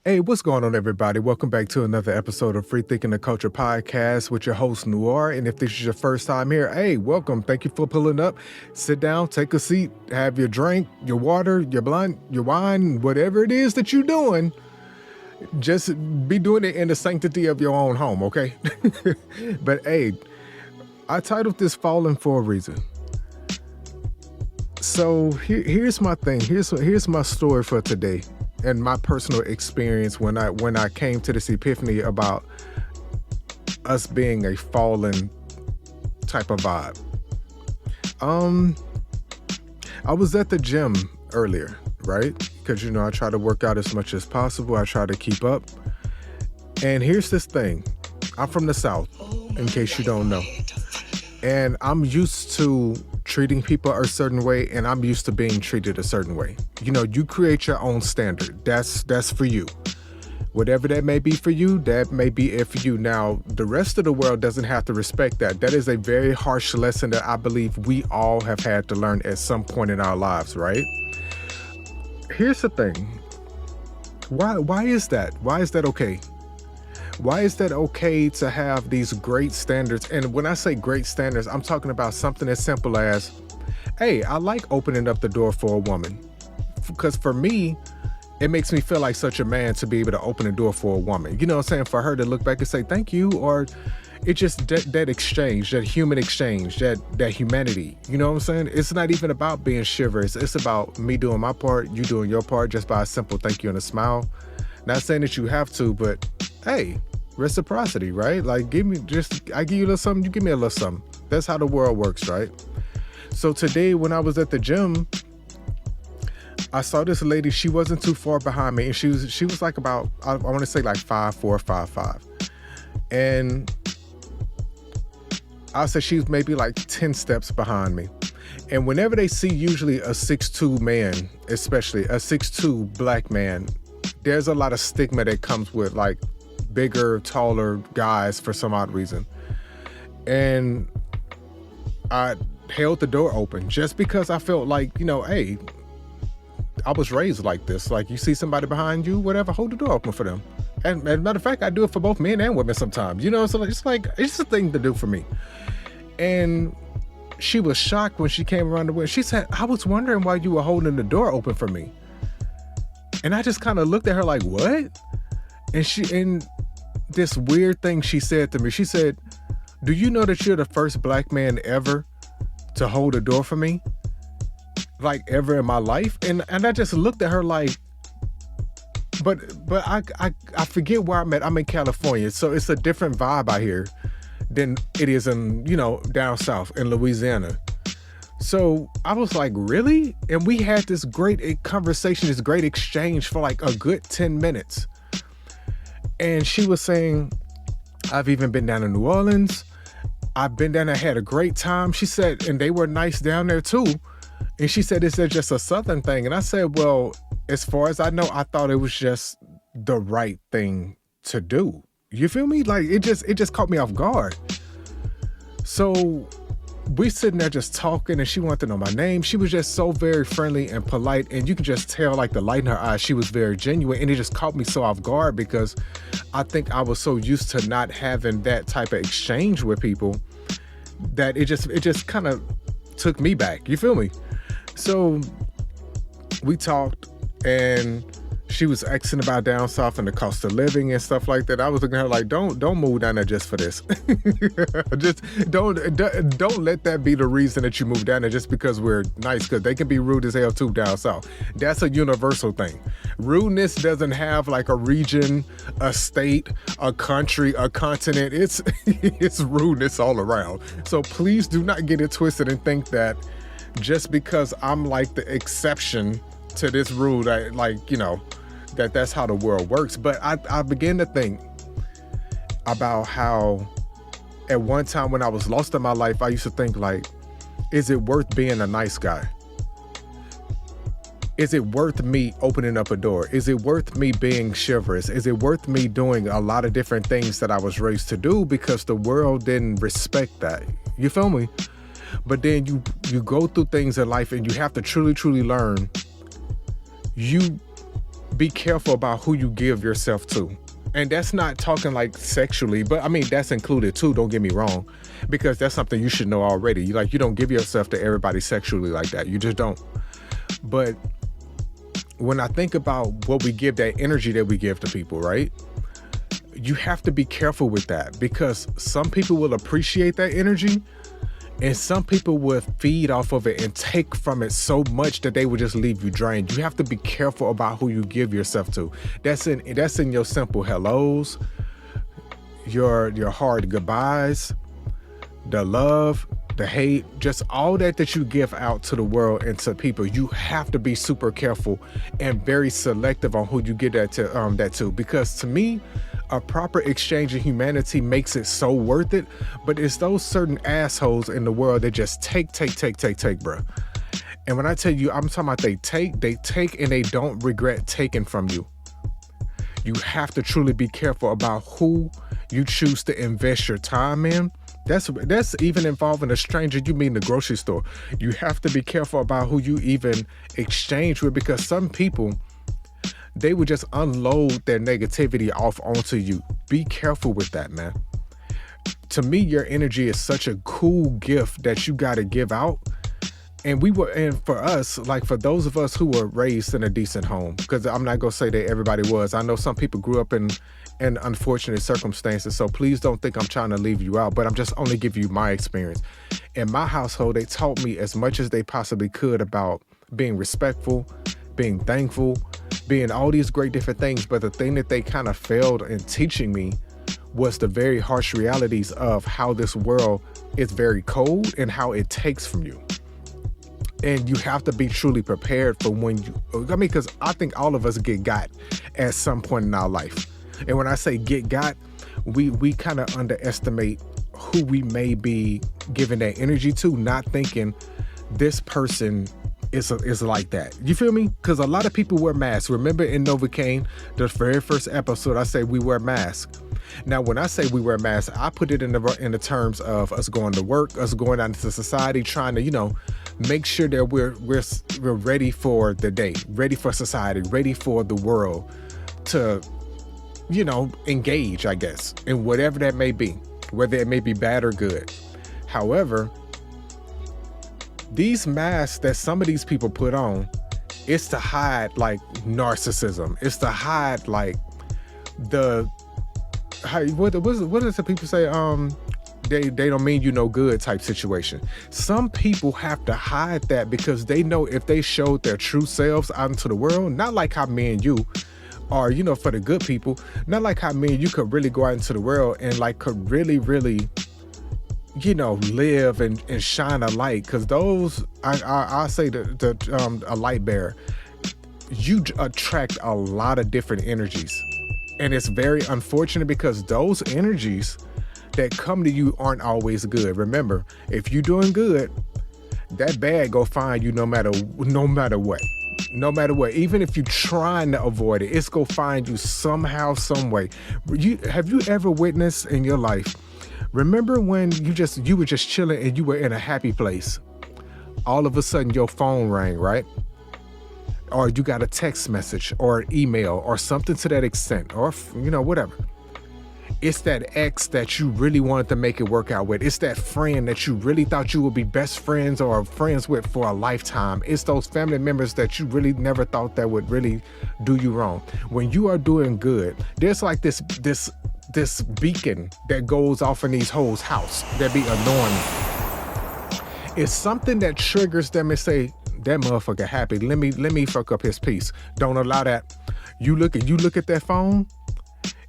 Hey, what's going on, everybody? Welcome back to another episode of Free Thinking the Culture podcast with your host, Noir. And if this is your first time here, hey, welcome. Thank you for pulling up. Sit down, take a seat, have your drink, your water, your blunt, your wine, whatever it is that you're doing. Just be doing it in the sanctity of your own home, okay? But hey, I titled this Falling for a reason. So here's my thing. Here's my story for today, and my personal experience when I came to this epiphany about us being a fallen type of vibe. I was at the gym earlier, right? Because I try to work out as much as possible. I try to keep up. And here's this thing. I'm from the South, in case you don't know. And I'm used to treating people a certain way, and I'm used to being treated a certain way. You create your own standard. That's for you. Whatever that may be for you, that may be it for you. Now, the rest of the world doesn't have to respect that. That is a very harsh lesson that I believe we all have had to learn at some point in our lives, right? Here's the thing. Why is that? Why is that okay? Why is that okay to have these great standards? And when I say great standards, I'm talking about something as simple as, hey, I like opening up the door for a woman. Because for me, it makes me feel like such a man to be able to open the door for a woman. You know what I'm saying? For her to look back and say thank you, or it just that exchange, that human exchange, that humanity. You know what I'm saying? It's not even about being chivalrous. It's about me doing my part, you doing your part, just by a simple thank you and a smile. Not saying that you have to, but hey, reciprocity, right? Like, I give you a little something, you give me a little something. That's how the world works, right? So today when I was at the gym, I saw this lady. She wasn't too far behind me, and she was like about, I want to say like 5'4", 5'5", and I'll say she was maybe like 10 steps behind me. And whenever they see usually a 6'2" man, especially a 6'2" black man, there's a lot of stigma that comes with like bigger, taller guys for some odd reason. And I held the door open just because I felt like, hey, I was raised like this. Like, you see somebody behind you, whatever, hold the door open for them. And as a matter of fact, I do it for both men and women sometimes, so it's a thing to do for me. And she was shocked when she came around the window. She said, I was wondering why you were holding the door open for me. And I just kind of looked at her like, what? And this weird thing she said to me, she said, do you know that you're the first black man ever to hold a door for me? Like, ever in my life? And I just looked at her like, but I forget where I'm at. I'm in California, so it's a different vibe out here than it is in, down south in Louisiana. So I was like, really? And we had this great conversation, this great exchange for like a good 10 minutes. And she was saying, I've even been down in New Orleans. I've been down there, had a great time. She said, and they were nice down there too. And she said, is that just a Southern thing? And I said, well, as far as I know, I thought it was just the right thing to do. You feel me? Like, it just caught me off guard. So we sitting there just talking, and she wanted to know my name. She was just so very friendly and polite, and you could just tell like the light in her eyes. She was very genuine, and it just caught me so off guard because I think I was so used to not having that type of exchange with people that it just kind of took me back. You feel me? So we talked, and she was asking about down south and the cost of living and stuff like that. I was looking at her like, don't move down there just for this. Just don't let that be the reason that you move down there just because we're nice, because they can be rude as hell too down south. That's a universal thing. Rudeness doesn't have like a region, a state, a country, a continent. It's rudeness all around. So please do not get it twisted and think that just because I'm like the exception to this rule that that's how the world works. But I began to think about how at one time when I was lost in my life, I used to think like, is it worth being a nice guy? Is it worth me opening up a door? Is it worth me being chivalrous? Is it worth me doing a lot of different things that I was raised to do because the world didn't respect that? You feel me? But then you go through things in life and you have to truly, truly learn. You be careful about who you give yourself to. And that's not talking like sexually, but I mean, that's included too, don't get me wrong, because that's something you should know already. You don't give yourself to everybody sexually like that. You just don't. But when I think about what we give, that energy that we give to people, right? You have to be careful with that, because some people will appreciate that energy and some people will feed off of it and take from it so much that they will just leave you drained. You have to be careful about who you give yourself to. That's in your simple hellos, your hard goodbyes, the love, the hate, just all that you give out to the world and to people. You have to be super careful and very selective on who you give that to, because to me, a proper exchange of humanity makes it so worth it. But it's those certain assholes in the world that just take, bro. And when I tell you, I'm talking about they take and they don't regret taking from you. You have to truly be careful about who you choose to invest your time in. That's even involving a stranger you meet in the grocery store. You have to be careful about who you even exchange with, because some people, they would just unload their negativity off onto you. Be careful with that, man. To me, your energy is such a cool gift that you got to give out. And for us, like for those of us who were raised in a decent home, because I'm not going to say that everybody was. I know some people grew up in unfortunate circumstances. So please don't think I'm trying to leave you out, but I'm just only giving you my experience. In my household, they taught me as much as they possibly could about being respectful, being thankful, being all these great different things. But the thing that they kind of failed in teaching me was the very harsh realities of how this world is very cold and how it takes from you. And you have to be truly prepared for because I think all of us get got at some point in our life. And when I say get got, we kind of underestimate who we may be giving that energy to, not thinking this person is like that. You feel me? Because a lot of people wear masks. Remember in Novocaine, the very first episode, I say we wear masks. Now, when I say we wear masks, I put it in the terms of us going to work, us going out into society, trying to, make sure that we're ready for the day, ready for society, ready for the world to, engage, I guess, in whatever that may be, whether it may be bad or good. However, these masks that some of these people put on, it's to hide like narcissism. It's to hide like what does the people say? They don't mean you no good type situation. Some people have to hide that because they know if they showed their true selves out into the world, not like how me and you are, for the good people, not like how me and you could really go out into the world and like could really, really, live and shine a light. Because those, I say a light bearer, you attract a lot of different energies. And it's very unfortunate because those energies that come to you aren't always good. Remember, if you're doing good, that bad go find you no matter what. No matter what, even if you're trying to avoid it, it's gonna find you somehow, some way. Have you ever witnessed in your life? Remember when you were just chilling and you were in a happy place? All of a sudden your phone rang, right? Or you got a text message or an email or something to that extent, or whatever. It's that ex that you really wanted to make it work out with. It's that friend that you really thought you would be best friends or friends with for a lifetime. It's those family members that you really never thought that would really do you wrong. When you are doing good, there's like this beacon that goes off in these hoes' house that be annoying. It's something that triggers them and say, that motherfucker happy. Let me fuck up his peace. Don't allow that. You look at that phone,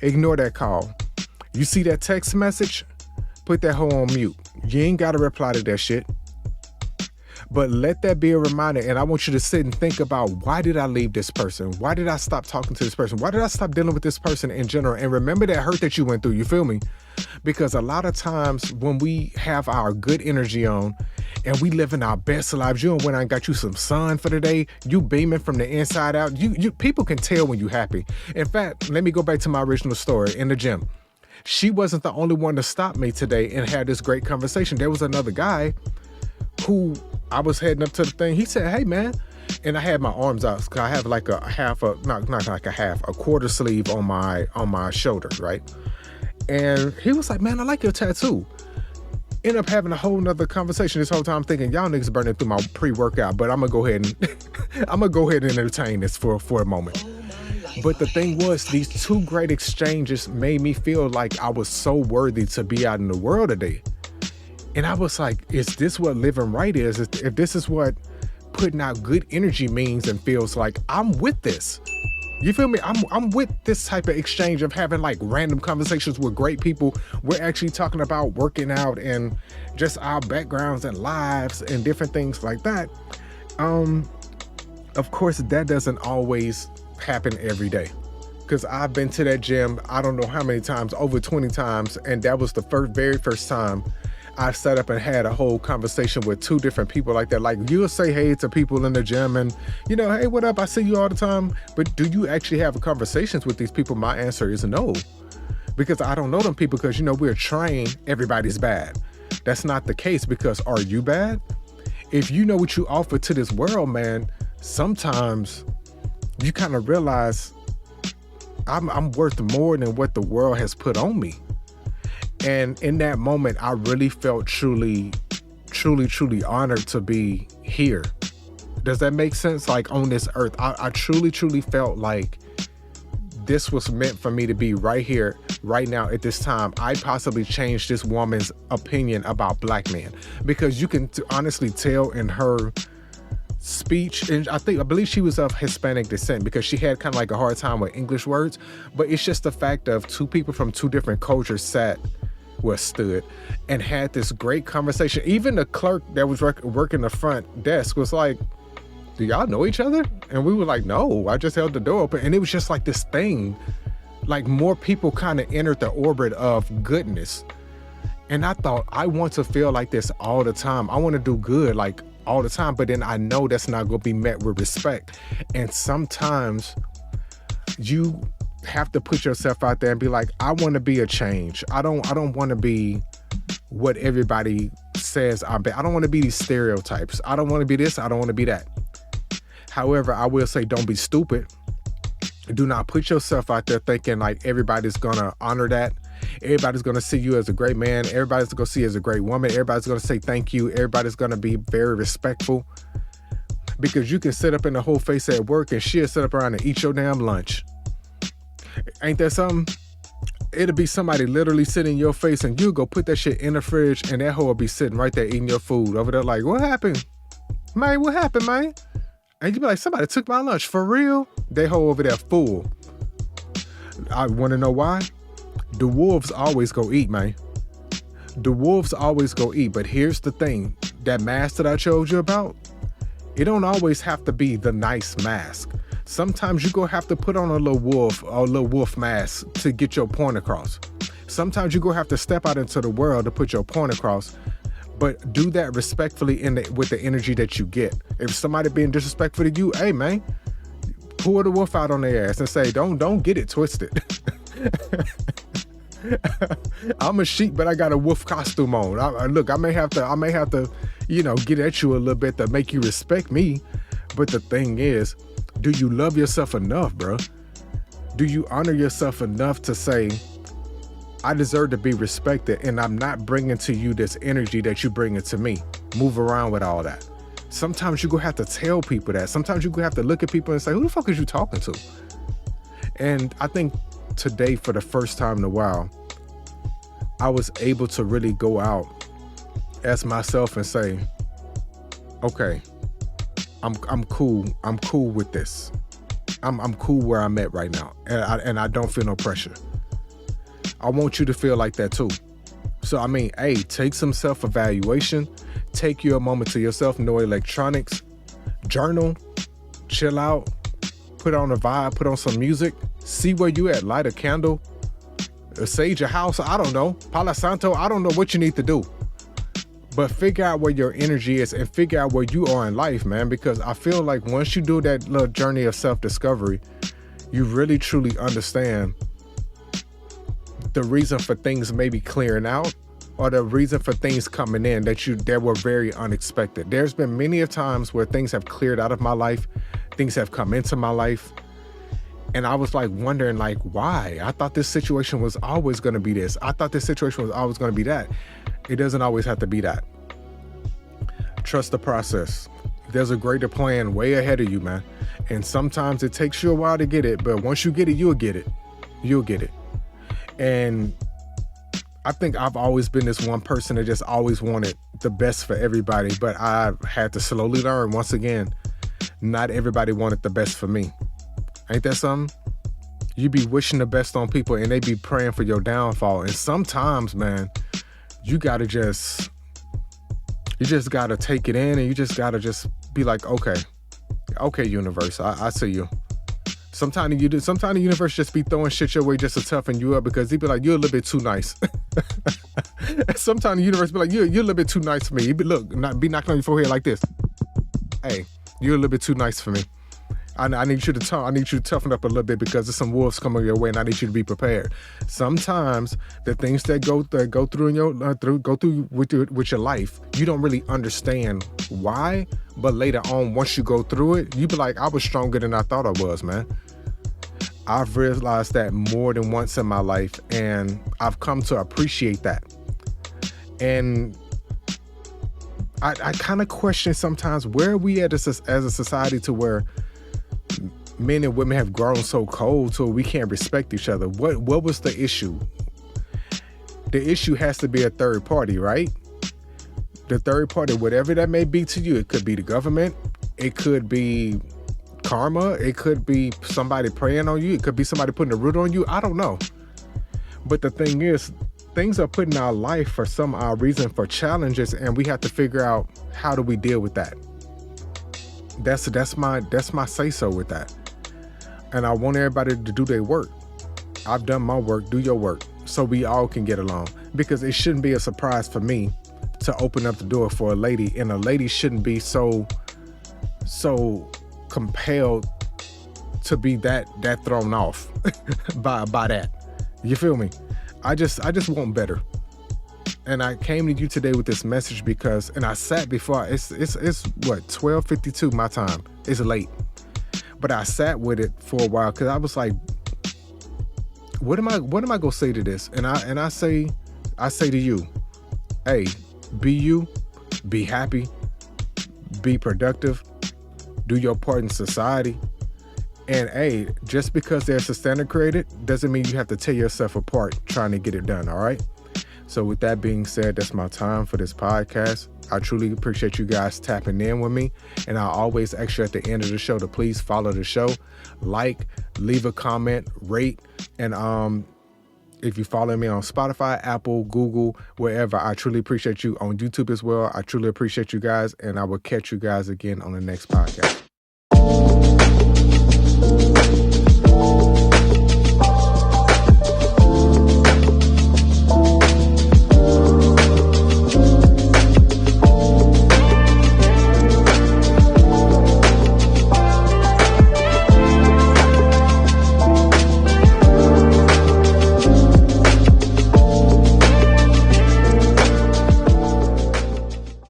ignore that call. You see that text message, put that hoe on mute. You ain't got to reply to that shit. But let that be a reminder. And I want you to sit and think about, why did I leave this person? Why did I stop talking to this person? Why did I stop dealing with this person in general? And remember that hurt that you went through. You feel me? Because a lot of times when we have our good energy on and we live in our best lives, when I got you some sun for the day, you beaming from the inside out, you people can tell when you happy. In fact, let me go back to my original story in the gym. She wasn't the only one to stop me today and had this great conversation. There was another guy who I was heading up to the thing. He said, hey man, and I had my arms out, cause I have like a not like a half, a quarter sleeve on my shoulder, right? And he was like, man, I like your tattoo. End up having a whole nother conversation this whole time, thinking y'all niggas burning through my pre-workout, but I'm gonna go ahead and entertain this for a moment. But the thing was, these two great exchanges made me feel like I was so worthy to be out in the world today. And I was like, is this what living right is? If this is what putting out good energy means and feels like, I'm with this. You feel me? I'm with this type of exchange of having like random conversations with great people. We're actually talking about working out and just our backgrounds and lives and different things like that. Of course, that doesn't always happen every day, because I've been to that gym, I don't know how many times, over 20 times. And that was the very first time I sat up and had a whole conversation with two different people like that. Like, you'll say hey to people in the gym and, you know, hey, what up? I see you all the time. But do you actually have conversations with these people? My answer is no, because I don't know them people, because, you know, we're trained everybody's bad. That's not the case, because are you bad? If you know what you offer to this world, man, sometimes you kind of realize I'm worth more than what the world has put on me. And in that moment, I really felt truly honored to be here. Does that make sense? Like, on this earth, I truly felt like this was meant for me to be right here, right now, at this time. I possibly changed this woman's opinion about black men, because you can honestly tell in her speech, and I believe she was of Hispanic descent, because she had kind of like a hard time with English words. But it's just the fact of two people from two different cultures stood and had this great conversation. Even the clerk that was working the front desk was like, do y'all know each other? And we were like, no, I just held the door open. And it was just like this thing, like more people kind of entered the orbit of goodness. And I thought, I want to feel like this all the time. I want to do good like all the time, but then I know that's not going to be met with respect. And sometimes you have to put yourself out there and be like, I want to be a change. I don't want to be what everybody says I don't want to be these stereotypes. I don't want to be this. I don't want to be that. However, I will say, don't be stupid. Do not put yourself out there thinking like everybody's going to honor that. Everybody's going to see you as a great man. Everybody's going to see you as a great woman. Everybody's going to say thank you. Everybody's going to be very respectful, because you can sit up in the whole face at work and she'll sit up around and eat your damn lunch. Ain't that something? It'll be somebody literally sitting in your face, and you go put that shit in the fridge, and that hoe will be sitting right there eating your food over there like, what happened? Man, what happened, man? And you be like, somebody took my lunch. For real? They hoe over there full. I want to know why? The wolves always go eat, man. The wolves always go eat. But here's the thing. That mask that I told you about, it don't always have to be the nice mask. Sometimes you gonna have to put on a little wolf mask to get your point across. Sometimes you gonna have to step out into the world to put your point across, but do that respectfully with the energy that you get. If somebody being disrespectful to you, hey man, pull the wolf out on their ass and say, don't get it twisted. I'm a sheep, but I got a wolf costume on. I may have to, you know, get at you a little bit to make you respect me. But the thing is, do you love yourself enough, bro? Do you honor yourself enough to say, I deserve to be respected, and I'm not bringing to you this energy that you bring it to me? Move around with all that. Sometimes you're going to have to tell people that. Sometimes you're going to have to look at people and say, who the fuck is you talking to? And I think today, for the first time in a while, I was able to really go out as myself and say, okay, I'm cool. I'm cool with this. I'm cool where I'm at right now. And I don't feel no pressure. I want you to feel like that too. So, I mean, hey, take some self-evaluation. Take you a moment to yourself. No electronics. Journal. Chill out. Put on a vibe. Put on some music. See where you at. Light a candle. Sage your house. I don't know. Palo Santo. I don't know what you need to do. But figure out where your energy is and figure out where you are in life, man. Because I feel like once you do that little journey of self-discovery, you really, truly understand the reason for things maybe clearing out or the reason for things coming in that were very unexpected. There's been many of times where things have cleared out of my life, things have come into my life, and I was like wondering, like, why? I thought this situation was always going to be this. I thought this situation was always going to be that. It doesn't always have to be that. Trust the process. There's a greater plan way ahead of you, man. And sometimes it takes you a while to get it, but once you get it, you'll get it. You'll get it. And I think I've always been this one person that just always wanted the best for everybody, but I've had to slowly learn, once again, not everybody wanted the best for me. Ain't that something? You be wishing the best on people and they be praying for your downfall. And sometimes, man, you just gotta take it in, and you just gotta just be like, okay, universe, I see you. Sometimes the universe just be throwing shit your way just to toughen you up, because he be like, you're a little bit too nice. Sometimes the universe be like, you're a little bit too nice for me. He be knocking on your forehead like this. Hey, you're a little bit too nice for me. I need you to toughen up a little bit, because there's some wolves coming your way, and I need you to be prepared. Sometimes the things that go through with your life, you don't really understand why, but later on, once you go through it, you be like, I was stronger than I thought I was, man. I've realized that more than once in my life, and I've come to appreciate that. And I kind of question sometimes, where are we at as a society to where men and women have grown so cold to where we can't respect each other? What was the issue? The issue has to be a third party, right? The third party, whatever that may be to you. It could be the government. It could be karma. It could be somebody praying on you. It could be somebody putting a root on you. I don't know. But the thing is, things are put in our life for some reason, for challenges, and we have to figure out, how do we deal with that? That's my say-so with that. And I want everybody to do their work. I've done my work, do your work, so we all can get along. Because it shouldn't be a surprise for me to open up the door for a lady, and a lady shouldn't be so compelled to be that thrown off by that. You feel me? I just want better. And I came to you today with this message because, and I sat before, it's what, 12:52 my time. It's late. But I sat with it for a while, because I was like, what am I gonna say to this? And I say to you, hey, be you, be happy, be productive, do your part in society. And hey, just because there's a standard created doesn't mean you have to tear yourself apart trying to get it done, all right? So with that being said, that's my time for this podcast. I truly appreciate you guys tapping in with me. And I always ask you at the end of the show to please follow the show, like, leave a comment, rate, and if you follow me on Spotify, Apple, Google, wherever, I truly appreciate you. On YouTube as well, I truly appreciate you guys, and I will catch you guys again on the next podcast.